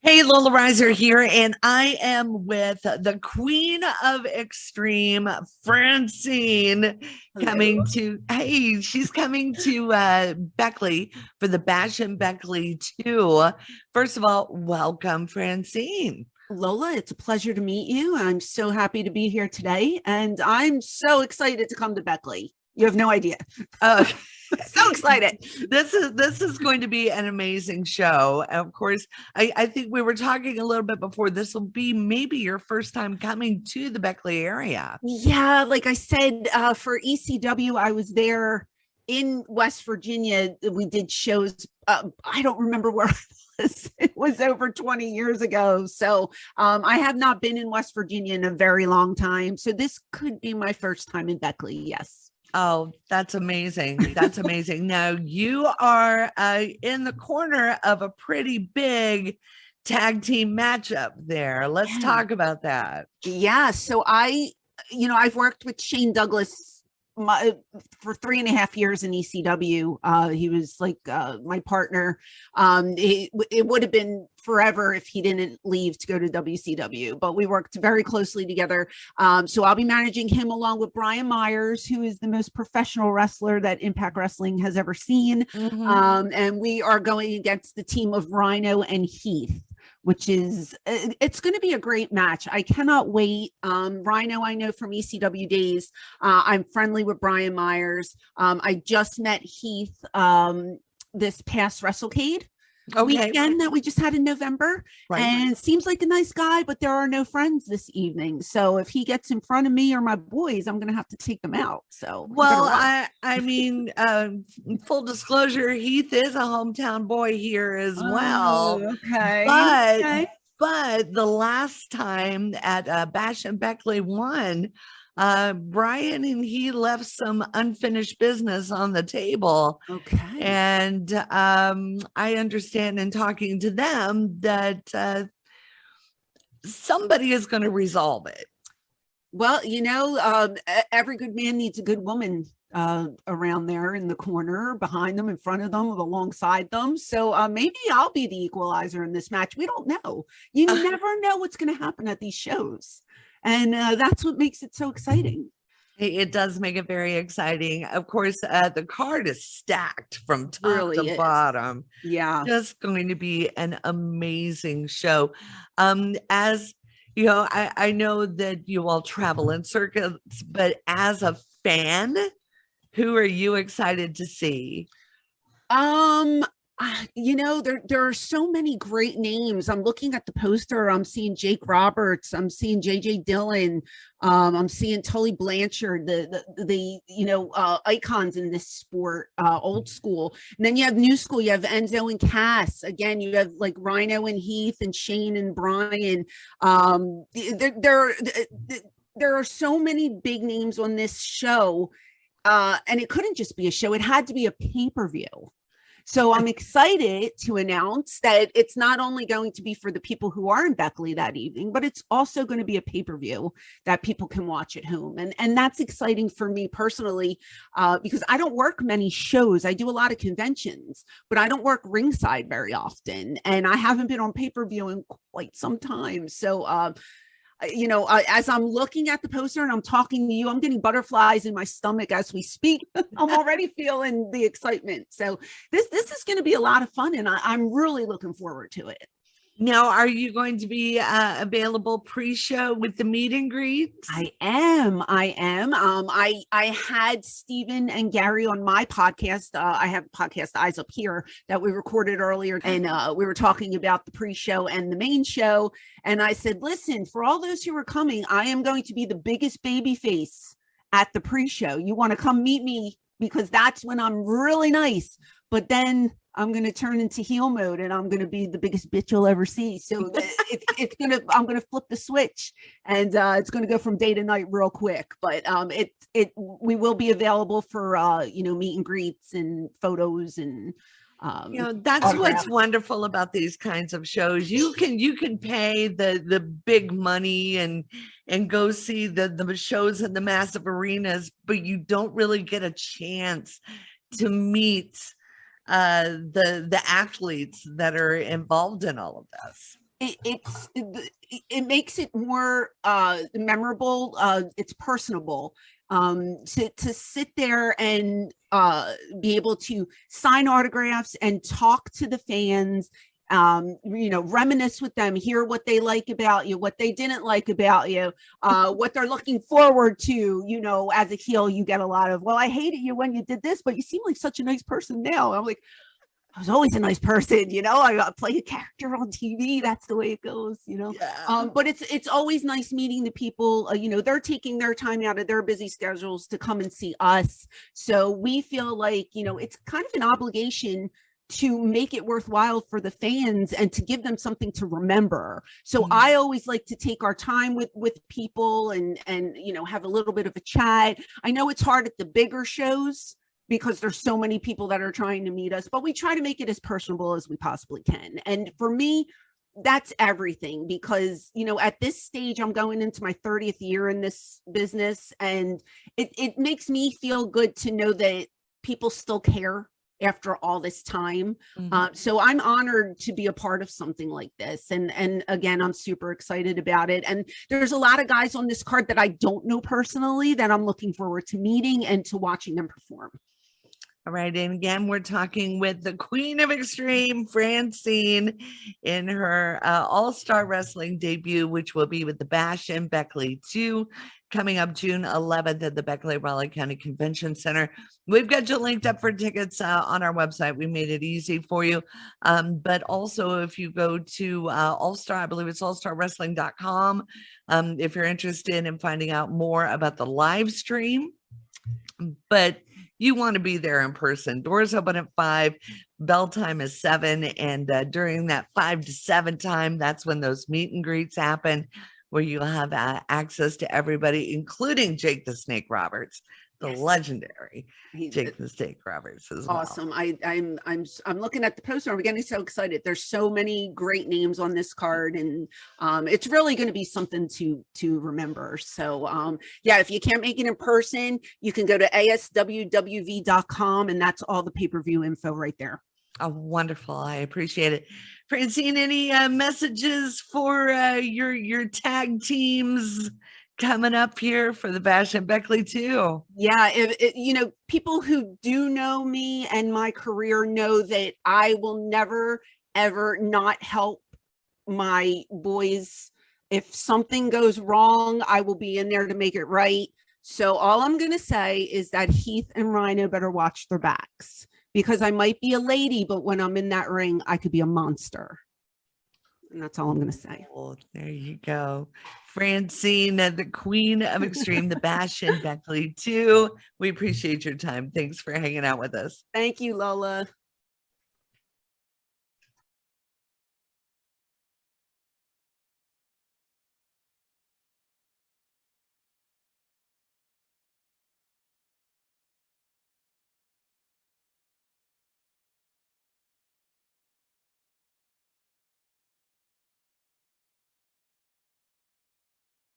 Hey, Lola Rizer here, and I am with the Queen of Extreme, Francine, Hello. she's coming to Beckley for the Bash and Beckley 2. First of all, welcome, Francine. Lola, it's a pleasure to meet you. I'm so happy to be here today, and I'm so excited to come to Beckley. You have no idea. Uh, So excited. this is going to be an amazing show. Of course, I think we were talking a little bit before. This will be maybe your first time coming to the Beckley area. Yeah, like I said, for ECW, I was there in West Virginia. We did shows. I don't remember where it was. It was over 20 years ago. So I have not been in West Virginia in a very long time. So this could be my first time in Beckley. Yes. Oh, that's amazing. That's amazing. Now you are in the corner of a pretty big tag team matchup there. Let's Yeah. talk about that. Yeah. So I've worked with Shane Douglas for 3.5 years in ECW. He was like my partner. It would have been forever if he didn't leave to go to WCW, but we worked very closely together. So I'll be managing him along with Brian Myers, who is the most professional wrestler that Impact Wrestling has ever seen. Mhm. And we are going against the team of Rhino and Heath, which is it's going to be a great match. I cannot wait. Rhino, I know from ECW days. I'm friendly with Brian Myers. I just met Heath this past WrestleCade Okay. weekend that we just had in November, Right. and seems like a nice guy, but there are no friends this evening. So if he gets in front of me or my boys, I'm going to have to take them out. So you better Well, watch. full disclosure, Heath is a hometown boy here as well. Oh, okay. But Okay. but the last time at Bash and Beckley 1, Brian and he left some unfinished business on the table. Okay. And I understand in talking to them that somebody is going to resolve it. Well, every good man needs a good woman around there in the corner, behind them, in front of them, alongside them. So maybe I'll be the equalizer in this match. We don't know. You never know what's going to happen at these shows. And that's what makes it so exciting. It does make it very exciting. Of course, the card is stacked from top to Really is. bottom. Yeah. Just going to be an amazing show. As you know, I know that you all travel in circuits, but as a fan, who are you excited to see? Um, there are so many great names. I'm looking at the poster. I'm seeing Jake Roberts. I'm seeing JJ Dillon. I'm seeing Tully Blanchard, the icons in this sport, old school. And then you have new school. You have Enzo and Cass. Again, you have like Rhino and Heath and Shane and Brian. There are so many big names on this show, and it couldn't just be a show. It had to be a pay-per-view. So I'm excited to announce that it's not only going to be for the people who are in Beckley that evening, but it's also going to be a pay-per-view that people can watch at home. And that's exciting for me personally, because I don't work many shows. I do a lot of conventions, but I don't work ringside very often. And I haven't been on pay-per-view in quite some time. So as I'm looking at the poster and I'm talking to you, I'm getting butterflies in my stomach as we speak. I'm already feeling the excitement. So this is going to be a lot of fun, and I'm really looking forward to it. Now, are you going to be available pre-show with the meet and greets? I am. I am. I had Stephen and Gary on my podcast. I have a podcast, Eyes Up Here, that we recorded earlier, and we were talking about the pre-show and the main show. And I said, listen, for all those who are coming, I am going to be the biggest baby face at the pre-show. You want to come meet me, because that's when I'm really nice. But then I'm going to turn into heel mode, and I'm going to be the biggest bitch you'll ever see. So I'm going to flip the switch, and it's going to go from day to night real quick. But we will be available for meet and greets and photos and that's what's wonderful about these kinds of shows. You can pay the big money and go see the shows in the massive arenas, but you don't really get a chance to meet the athletes that are involved in all of this. it makes it more memorable. It's personable. To sit there and be able to sign autographs and talk to the fans, reminisce with them, hear what they like about you, what they didn't like about you, what they're looking forward to. As a heel, you get a lot of, well, I hated you when you did this, but you seem like such a nice person now. I'm like, I was always a nice person, I play a character on TV. That's the way it goes, Yeah. But it's always nice meeting the people. They're taking their time out of their busy schedules to come and see us. So we feel like, it's kind of an obligation to make it worthwhile for the fans and to give them something to remember. So I always like to take our time with people and have a little bit of a chat. I know it's hard at the bigger shows because there's so many people that are trying to meet us, but we try to make it as personable as we possibly can. And for me, that's everything, because, at this stage, I'm going into my 30th year in this business, and it makes me feel good to know that people still care after all this time. So I'm honored to be a part of something like this. And again, I'm super excited about it. And there's a lot of guys on this card that I don't know personally that I'm looking forward to meeting and to watching them perform. All right. And again, we're talking with the Queen of Extreme, Francine, in her All-Star Wrestling debut, which will be with the Bash in Beckley 2, coming up June 11th at the Beckley Raleigh County Convention Center. We've got you linked up for tickets on our website. We made it easy for you. But also, if you go to All-Star, I believe it's allstarwrestling.com, if you're interested in finding out more about the live stream. But you want to be there in person. Doors open at 5, bell time is 7. And during that 5 to 7 time, that's when those meet and greets happen, where you'll have access to everybody, including Jake the Snake Roberts, the legendary Jake the Snake Roberts as well. Awesome. I'm looking at the poster. I'm getting so excited. There's so many great names on this card, and it's really going to be something to remember. So yeah, if you can't make it in person, you can go to aswwv.com, and that's all the pay-per-view info right there. Oh, wonderful. I appreciate it. Francine, any messages for your tag teams coming up here for the Bash in Beckley too? Yeah, people who do know me and my career know that I will never, ever not help my boys. If something goes wrong, I will be in there to make it right. So all I'm going to say is that Heath and Rhino better watch their backs, because I might be a lady, but when I'm in that ring, I could be a monster. And that's all I'm going to say. Oh, there you go. Francine, the Queen of Extreme, the Bash in Beckley 2. We appreciate your time. Thanks for hanging out with us. Thank you, Lola.